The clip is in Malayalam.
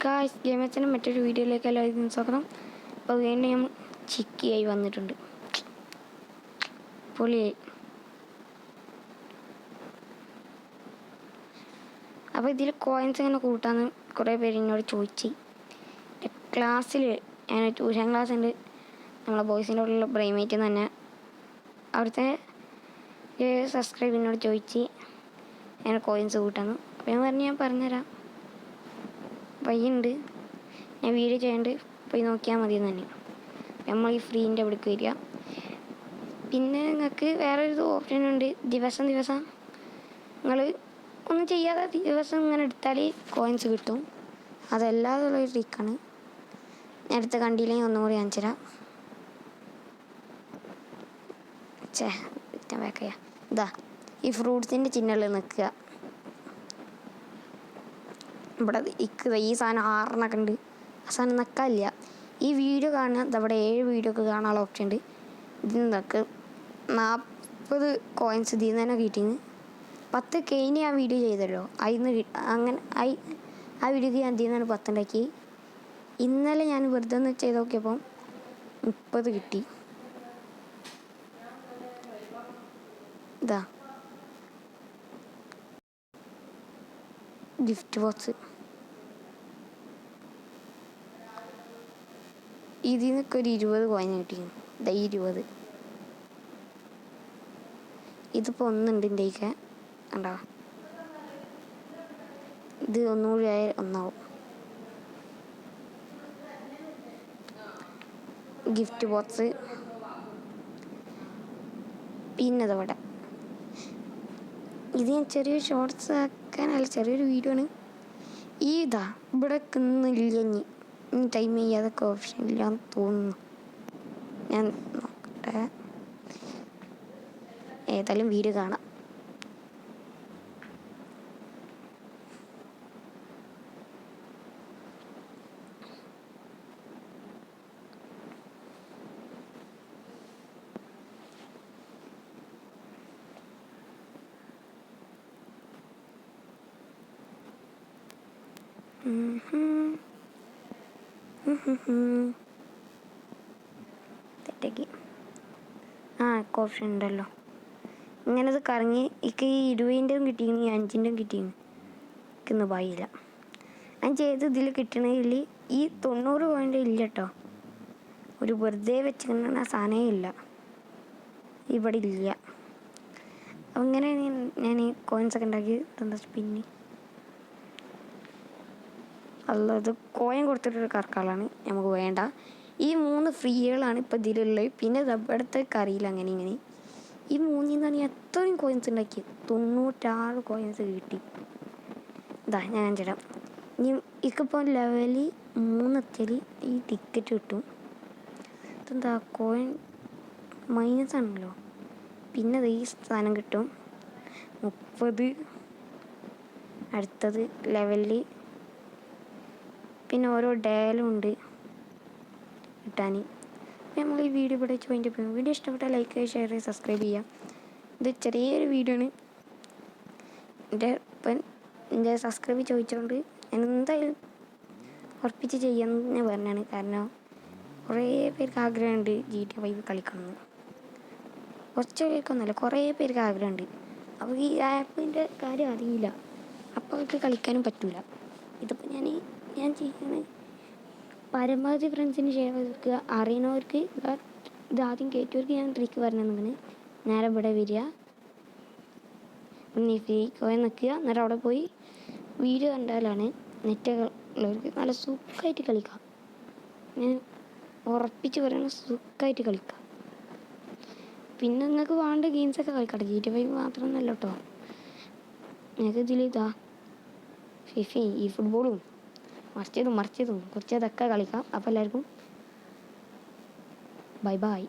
ഗായ്സ് ഗെയിമച്ചൻ്റെ മറ്റൊരു വീഡിയോയിലേക്ക് എല്ലാവർക്കും സ്വാഗതം. അപ്പോൾ വീണ്ടും ഞാൻ ചിക്കിയായി വന്നിട്ടുണ്ട്. പൊളിയായി. അപ്പോൾ ഇതിൽ കോയിൻസ് ഇങ്ങനെ കൂട്ടാന്ന് കുറേ പേര് എന്നോട് ചോദിച്ചു. ക്ലാസ്സിൽ ഞാൻ ട്യൂഷൻ ക്ലാസ് ഉണ്ട്, നമ്മളെ ബോയ്സിൻ്റെ ഉള്ളിലുള്ള ബ്രൈമേറ്റ് തന്നെ. അവിടുത്തെ സബ്സ്ക്രൈബിനോട് ചോദിച്ച് ഞാൻ കോയിൻസ് കൂട്ടാന്ന്. അപ്പോൾ ഞാൻ പറഞ്ഞുതരാം. വയ്യുണ്ട്, ഞാൻ വീഡിയോ ചെയ്യേണ്ട, പോയി നോക്കിയാൽ മതി എന്ന് തന്നെ. നമ്മൾ ഈ ഫ്രീൻ്റെ അവിടേക്ക് വരിക. പിന്നെ നിങ്ങൾക്ക് വേറൊരു ഓപ്ഷൻ ഉണ്ട്, ദിവസം നിങ്ങൾ ഒന്നും ചെയ്യാതെ ദിവസം ഇങ്ങനെ എടുത്താൽ കോയിൻസ് കിട്ടും. അതല്ലാതുള്ളൊരു ട്രിക്കാണ്. ഞാൻ അടുത്ത കണ്ടില്ലെങ്കിൽ ഒന്നും കൂടി കാണിച്ചു തരാം. വേക്കയ്യ ഇതാ ഈ ഫ്രൂട്ട്സിൻ്റെ ചിഹ്നങ്ങളിൽ നിൽക്കുക. ഇവിടെ ഈ സാധനം 6 ഉണ്ട്. ആ സാധനം നിൽക്കാനില്ല. ഈ വീഡിയോ കാണുക, അവിടെ 7 വീഡിയോ ഒക്കെ കാണാനുള്ള ഓപ്ഷൻ ഉണ്ട്. ഇതിൽ നിന്നൊക്കെ 40 കോയിൻസ് ഇതിൽ നിന്ന് തന്നെ കിട്ടിയെന്ന്. 10 കഴിഞ്ഞ് ആ വീഡിയോ ചെയ്തല്ലോ, അതിൽ അങ്ങനെ ആ വീഡിയോക്ക് ഞാൻ ഇതിൽ നിന്നാണ് 10 ഉണ്ടാക്കി. ഇന്നലെ ഞാൻ വെറുതെ ഒന്ന് ചെയ്ത് നോക്കിയപ്പോൾ 30 കിട്ടി. ഇതാ ഗിഫ്റ്റ് ബോക്സ്. ഇതിൽ നിന്നൊക്കെ ഒരു 20 കോയിൻ കിട്ടിയിരുന്നു. ഇതാ 20. ഇതിപ്പോൾ 1 ഉണ്ട് എൻ്റെ ഒക്കെ കണ്ടോ. ഇത് ഒന്നുകൂടി ആയ 1 ആവും. Gift box. പിന്നെ അതവിടെ ഇത് ഞാൻ ചെറിയൊരു ഷോർട്സ് ആക്കാനല്ല, ചെറിയൊരു വീഡിയോ ആണ്. ഇതാ ഇവിടെ ഇനി ടൈം ചെയ്യാതൊക്കെ ഓപ്ഷൻ ഇല്ലാന്ന് തോന്നുന്നു. ഞാൻ നോക്കട്ടെ, ഏതായാലും വീഡിയോ കാണാം. തെറ്റേക്ക് ഓപ്ഷൻ ഉണ്ടല്ലോ. ഇങ്ങനത് കറങ്ങി എനിക്ക് ഈ 20ൻ്റെയും കിട്ടിയിരുന്നു, 5ൻ്റെയും കിട്ടിയിരുന്നു. എനിക്കൊന്നും പായില്ല. ഞാൻ ചെയ്ത് ഇതിൽ കിട്ടണമെങ്കിൽ ഈ 90 പോയിൻ്റ് ഇല്ല കേട്ടോ. ഒരു വെറുതെ വെച്ചിട്ടുണ്ടെങ്കിൽ ആ സാധനമേ ഇല്ല, ഇവിടെ ഇല്ല. അപ്പം ഇങ്ങനെ ഞാൻ ഈ കോയിൻസൊക്കെ ഉണ്ടാക്കി തന്ന സ്പിന്നി. അല്ലത് കോയിൻ കൊടുത്തിട്ടൊരു കറക്കാളാണ് നമുക്ക് വേണ്ട. ഈ 3 ഫ്രീകളാണ് ഇപ്പോൾ ഇതിലുള്ളത്. പിന്നെ ഇവിടത്തേക്ക് അറിയില്ല അങ്ങനെ ഇങ്ങനെ. ഈ 3 നിന്നാണ് ഞാൻ എത്രയും കോയിൻസ് ഉണ്ടാക്കി. 96 കോയിൻസ് കിട്ടി. ഇതാ ഞാൻ ചേട്ടാ, ഇനി എനിക്കിപ്പോൾ ലെവൽ 3 എത്തിയാൽ ഈ ടിക്കറ്റ് കിട്ടും. ഇതെന്താ കോയിൻ മൈനസ് ആണല്ലോ. പിന്നെ ഈ സാധനം കിട്ടും 30. അടുത്തത് ലെവലിൽ പിന്നെ ഓരോ ഡേലും ഉണ്ട് കിട്ടാൻ. നമ്മൾ ഈ വീഡിയോ ഇവിടെ ജോയിൻ ചെയ്യും. വീഡിയോ ഇഷ്ടപ്പെട്ടാൽ ലൈക്ക് ചെയ്യുക, ഷെയർ ചെയ്യുക, സബ്സ്ക്രൈബ് ചെയ്യുക. ഇത് ചെറിയൊരു വീഡിയോ ആണ്. എൻ്റെ സബ്സ്ക്രൈബ് ചോദിച്ചുകൊണ്ട് ഞാൻ എന്തായാലും ഉറപ്പിച്ച് ചെയ്യാമെന്ന് ഞാൻ പറഞ്ഞാണ്. കാരണം കുറേ പേർക്ക് ആഗ്രഹമുണ്ട് GTA 5 കളിക്കണമെന്ന്. കുറച്ച് പേർക്കൊന്നുമല്ല, കുറേ പേർക്ക് ആഗ്രഹമുണ്ട്. അപ്പോൾ ഈ ആപ്പിൻ്റെ കാര്യം അറിയില്ല, അപ്പോൾ അവർക്ക് കളിക്കാനും പറ്റില്ല. ഇതിപ്പോൾ ഞാൻ ചെയ്യുന്നത് പരമാവധി ഫ്രണ്ട്സിന് ഷെയർ ചെയ്ത് അറിയണവർക്ക് ഇത് ആദ്യം കയറ്റിയവർക്ക് ഞാൻ ട്രിക്ക് പറഞ്ഞിരുന്നത്. നേരെ ഇവിടെ വരിക, നീ ഫ്രീ കോയിൻ നിൽക്കുക, എന്നിട്ട് അവിടെ പോയി വീഡിയോ കണ്ടാലാണ് നെറ്റൊക്കെ ഉള്ളവർക്ക് നല്ല സുഖമായിട്ട് കളിക്കാം. ഞാൻ ഉറപ്പിച്ച് പറയണ സുഖമായിട്ട് കളിക്കാം. പിന്നെ നിങ്ങൾക്ക് വേണ്ട ഗെയിംസൊക്കെ കളിക്കാം. GTA 5 മാത്രമൊന്നുമല്ല കേട്ടോ. നിങ്ങൾക്ക് ഇതിലിതാ ഫിഫയും ഈ ഫുട്ബോളും മറിച്ചതും കുറച്ചതൊക്കെ കളിക്കാം. അപ്പോൾ എല്ലാവർക്കും ബൈ ബൈ.